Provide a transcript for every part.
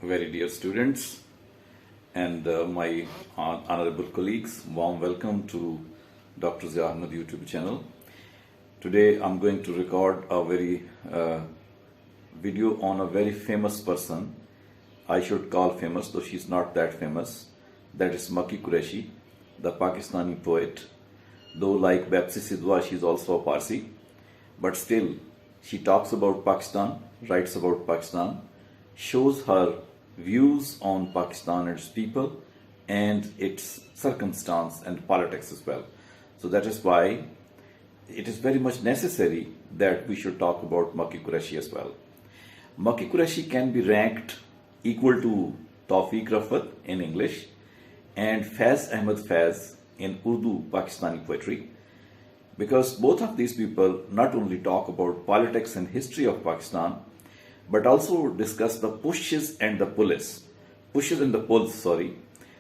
Very dear students and my honorable colleagues, warm welcome to Dr. Zia Ahmed YouTube channel. Today I'm going to record a very video on a very famous person. I should call famous, though she's not that famous. That is Maki Koreshi, the Pakistani poet. Though like Bapsi Sidhwa, she's also a Parsi. But still, she talks about Pakistan, writes about Pakistan, shows her views on Pakistan and its people and its circumstance and politics as well. So that is why it is very much necessary that we should talk about Maki Koreshi as well. Maki Koreshi can be ranked equal to Tawfiq Rafat in English and Faiz Ahmed Faiz in Urdu Pakistani poetry, because both of these people not only talk about politics and history of Pakistan, but also discuss the pushes and the pulls,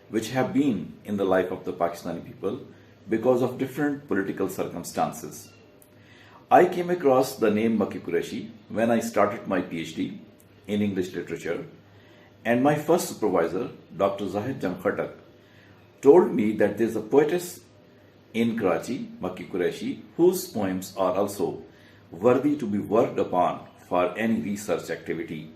which have been in the life of the Pakistani people because of different political circumstances. I came across the name Maki Koreshi when I started my PhD in English literature, and my first supervisor, Dr. Zahid Jam Khatak, told me that there is a poetess in Karachi, Maki Koreshi, whose poems are also worthy to be worked upon for any research activity.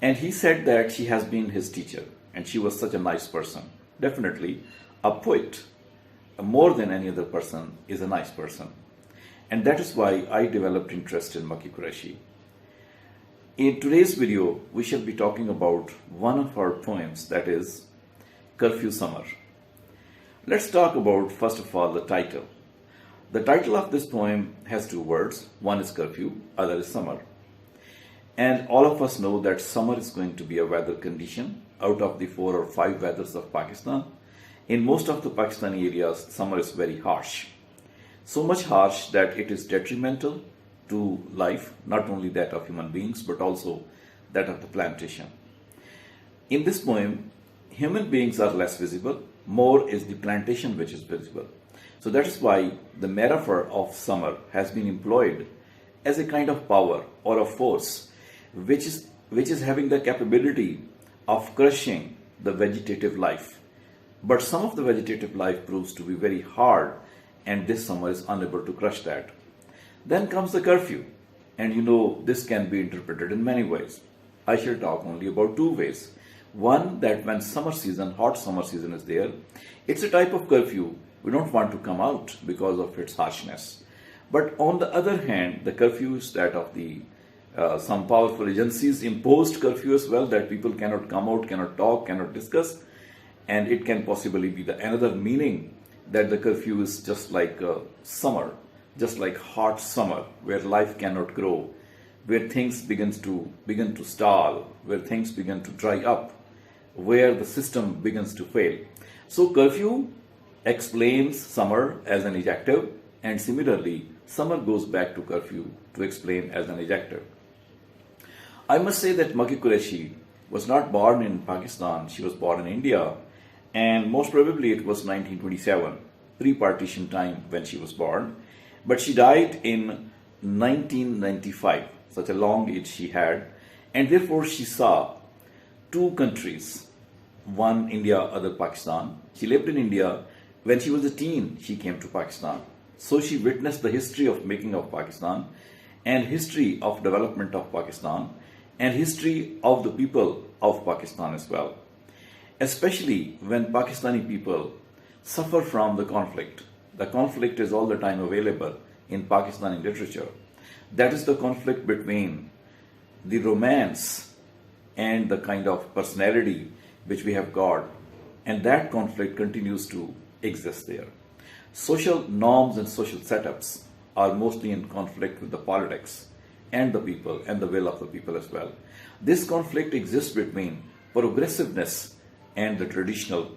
And he said that she has been his teacher and she was such a nice person. Definitely, a poet, more than any other person, is a nice person. And that is why I developed interest in Maki Koreshi. In today's video, we shall be talking about one of her poems, that is Curfew Summer. Let's talk about, first of all, the title. The title of this poem has two words. One is curfew, other is summer. And all of us know that summer is going to be a weather condition out of the 4 or 5 weathers of Pakistan. In most of the Pakistani areas, summer is very harsh. So much harsh that it is detrimental to life, not only that of human beings, but also that of the plantation. In this poem, human beings are less visible, more is the plantation which is visible. So that is why the metaphor of summer has been employed as a kind of power or a force which is having the capability of crushing the vegetative life. But some of the vegetative life proves to be very hard, and this summer is unable to crush that. Then comes the curfew, and you know this can be interpreted in many ways. I shall talk only about 2 ways. One, that when summer season, hot summer season is there, it's a type of curfew. We don't want to come out because of its harshness. But on the other hand, the curfew is that of the some powerful agencies imposed curfew as well, that people cannot come out, cannot talk, cannot discuss. And it can possibly be another meaning that the curfew is just like summer, just like hot summer, where life cannot grow, where things begin to stall, where things begin to dry up, where the system begins to fail. So curfew explains summer as an adjective, and similarly summer goes back to curfew to explain as an adjective. I must say that Maki Koreshi was not born in Pakistan, she was born in India, and most probably it was 1927, pre-partition time when she was born, but she died in 1995, such a long age she had, and therefore she saw 2 countries, one India, other Pakistan. She lived in India. When she was a teen, she came to Pakistan. So she witnessed the history of making of Pakistan and history of development of Pakistan and history of the people of Pakistan as well. Especially when Pakistani people suffer from the conflict. The conflict is all the time available in Pakistani literature. That is the conflict between the romance and the kind of personality which we have got, and that conflict continues to exist there. Social norms and social setups are mostly in conflict with the politics and the people and the will of the people as well. This conflict exists between progressiveness and the traditional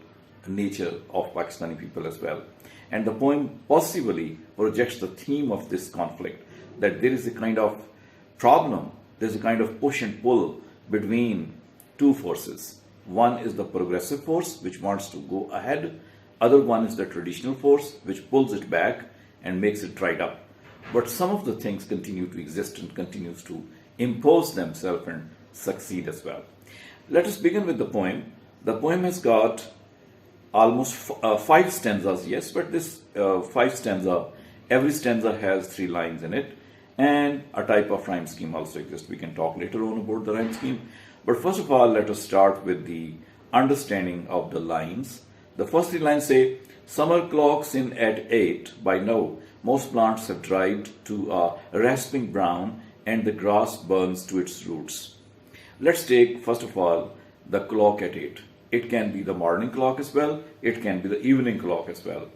nature of Pakistani people as well. And the poem possibly projects the theme of this conflict, that there is a kind of problem, there's a kind of push and pull between 2 forces. One is the progressive force which wants to go ahead. Other one is the traditional force which pulls it back and makes it dried up. But some of the things continue to exist and continues to impose themselves and succeed as well. Let us begin with the poem. The poem has got almost five stanzas, yes, but this five stanza, every stanza has 3 lines in it, and a type of rhyme scheme also exists. We can talk later on about the rhyme scheme. But first of all, let us start with the understanding of the lines. The first 3 lines say, summer clocks in at 8. By now, most plants have dried to a rasping brown, and the grass burns to its roots. Let's take, first of all, the clock at 8. It can be the morning clock as well. It can be the evening clock as well.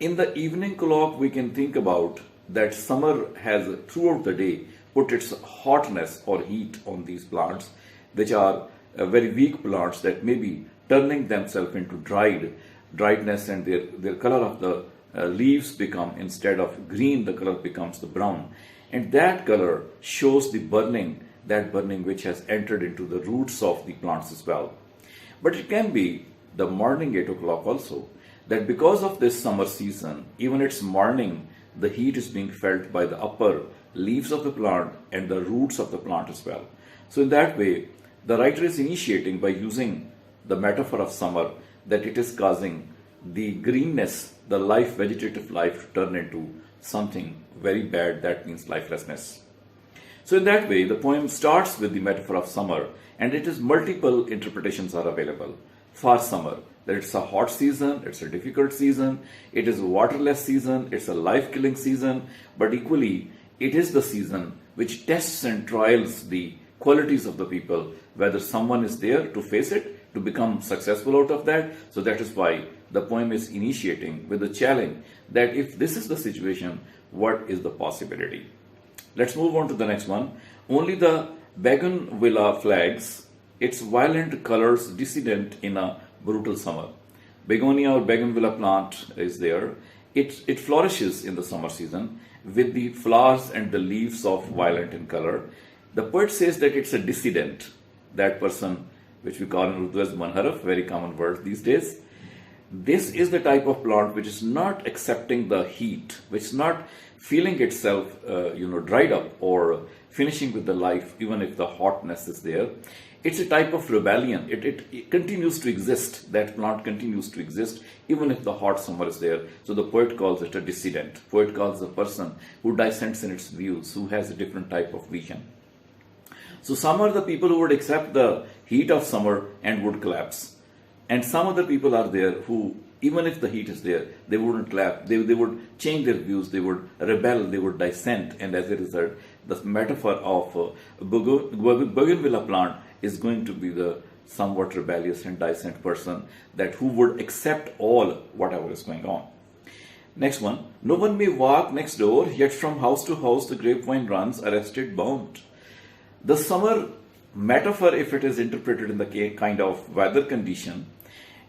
In the evening clock, we can think about that summer has throughout the day put its hotness or heat on these plants, which are very weak plants that may be turning themselves into driedness, and their color of the leaves become, instead of green, the color becomes the brown. And that color shows the burning, that burning which has entered into the roots of the plants as well. But it can be the morning 8 o'clock also, that because of this summer season, even its morning, the heat is being felt by the upper leaves of the plant and the roots of the plant as well. So in that way, the writer is initiating by using the metaphor of summer, that it is causing the greenness, the life, vegetative life, to turn into something very bad, that means lifelessness. So in that way, the poem starts with the metaphor of summer, and it is multiple interpretations are available for summer. That it's a hot season, it's a difficult season, it is a waterless season, it's a life-killing season, but equally, it is the season which tests and trials the qualities of the people, whether someone is there to face it, to become successful out of that. So that is why the poem is initiating with the challenge that if this is the situation, what is the possibility? Let's move on to the next one. Only the bougainvillea flags, its violent colors dissident in a brutal summer. Begonia or bougainvillea plant is there. It flourishes in the summer season with the flowers and the leaves of violet in color. The poet says that it's a dissident, that person which we call in Urdu as manharaf, very common word these days. This is the type of plant which is not accepting the heat, which is not feeling itself dried up or finishing with the life, even if the hotness is there. It's a type of rebellion. It continues to exist. That plant continues to exist even if the hot summer is there. So the poet calls it a dissident. Poet calls a person who dissents in its views, who has a different type of vision. So some are the people who would accept the heat of summer and would collapse. And some other people are there who, even if the heat is there, they wouldn't collapse. They would change their views, they would rebel, they would dissent. And as a result, the metaphor of bougainvillea plant is going to be the somewhat rebellious and dissent person that who would accept all whatever is going on. Next one. No one may walk next door, yet from house to house the grapevine runs, arrested, bound. The summer metaphor, if it is interpreted in the kind of weather condition,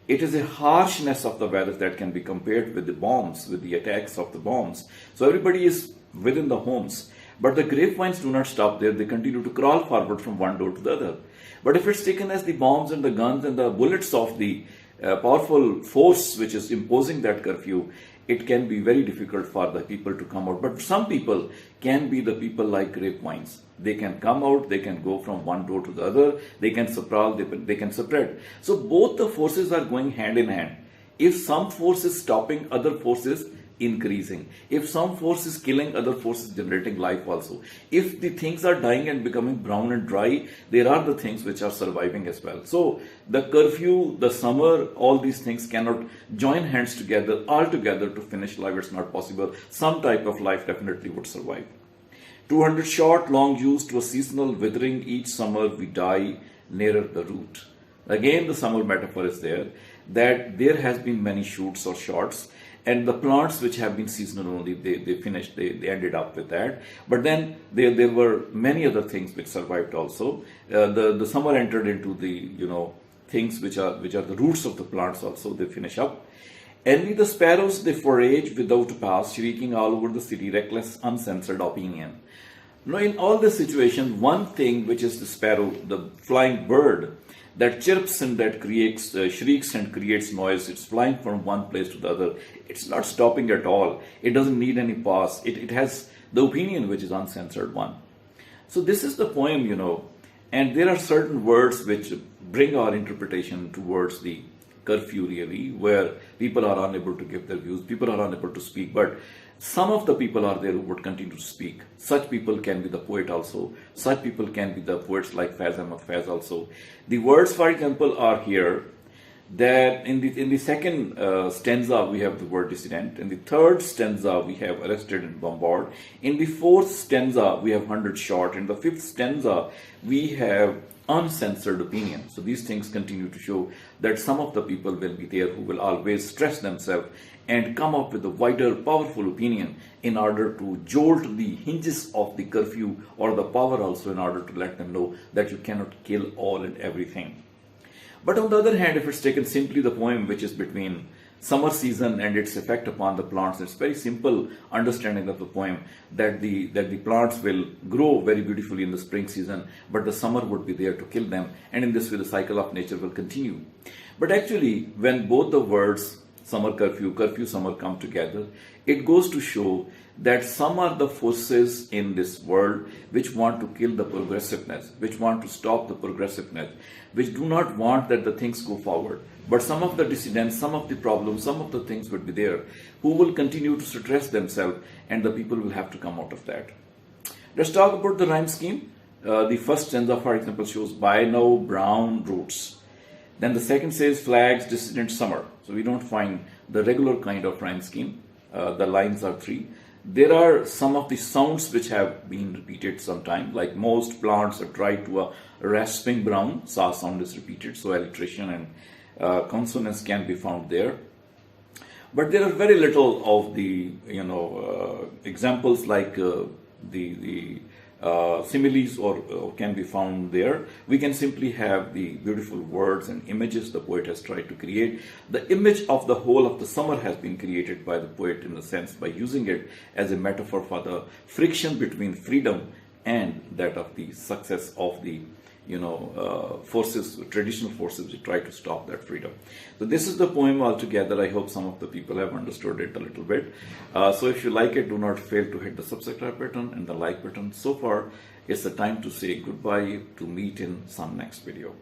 it is a harshness of the weather that can be compared with the bombs, with the attacks of the bombs. So everybody is within the homes. But the grapevines do not stop there. They continue to crawl forward from one door to the other. But if it's taken as the bombs and the guns and the bullets of the powerful force which is imposing that curfew, it can be very difficult for the people to come out. But some people can be the people like grapevines. They can come out, they can go from one door to the other, they can sprawl, they can spread. So both the forces are going hand in hand. If some force is stopping, other forces increasing. If some force is killing, other force is generating life also. If the things are dying and becoming brown and dry, there are the things which are surviving as well. So the curfew, the summer, all these things cannot join hands together, all together to finish life. It's not possible. Some type of life definitely would survive. 200 short, long used to a seasonal withering, each summer we die nearer the root. Again, the summer metaphor is there, that there has been many shoots or shots, and the plants which have been seasonal only, they finished, they ended up with that. But then there were many other things which survived also. The summer entered into the, things which are the roots of the plants also, they finish up. Envy the sparrows, they forage without a pass, shrieking all over the city, reckless, uncensored opinion. Now, in all this situation, one thing which is the sparrow, the flying bird, that chirps and that creates, shrieks and creates noise. It's flying from one place to the other. It's not stopping at all. It doesn't need any pause. It has the opinion which is uncensored one. So this is the poem, And there are certain words which bring our interpretation towards the curfew, really, where people are unable to give their views, people are unable to speak, but some of the people are there who would continue to speak. Such people can be the poet also. Such people can be the poets like Faiz Ahmad Faiz also. The words, for example, are here that in the second stanza we have the word dissident. In the third stanza we have arrested and bombarded. In the fourth stanza we have 100 shot. In the fifth stanza we have uncensored opinion. So these things continue to show that some of the people will be there who will always stress themselves and come up with a wider, powerful opinion in order to jolt the hinges of the curfew or the power also, in order to let them know that you cannot kill all and everything. But on the other hand, if it's taken simply the poem which is between summer season and its effect upon the plants, it's very simple understanding of the poem that the plants will grow very beautifully in the spring season, but the summer would be there to kill them, and in this way the cycle of nature will continue. But actually, when both the words summer curfew, curfew summer come together, it goes to show that some are the forces in this world which want to kill the progressiveness, which want to stop the progressiveness, which do not want that the things go forward. But some of the dissidents, some of the problems, some of the things would be there who will continue to stress themselves, and the people will have to come out of that. Let's talk about the rhyme scheme. The first stanza, for example, shows by now brown roots. Then the second says flags, dissident, summer. So we don't find the regular kind of rhyme scheme. The lines are three. There are some of the sounds which have been repeated sometime, like most plants are tried to a rasping brown. Sa sound is repeated, so alliteration and consonants can be found there. But there are very little of the examples like the similes or can be found there. We can simply have the beautiful words and images the poet has tried to create. The image of the whole of the summer has been created by the poet, in a sense, by using it as a metaphor for the friction between freedom and that of the success of the forces, traditional forces which try to stop that freedom. So this is the poem altogether. I hope some of the people have understood it a little bit. So if you like it, do not fail to hit the subscribe button and the like button. So far, it's the time to say goodbye, to meet in some next video.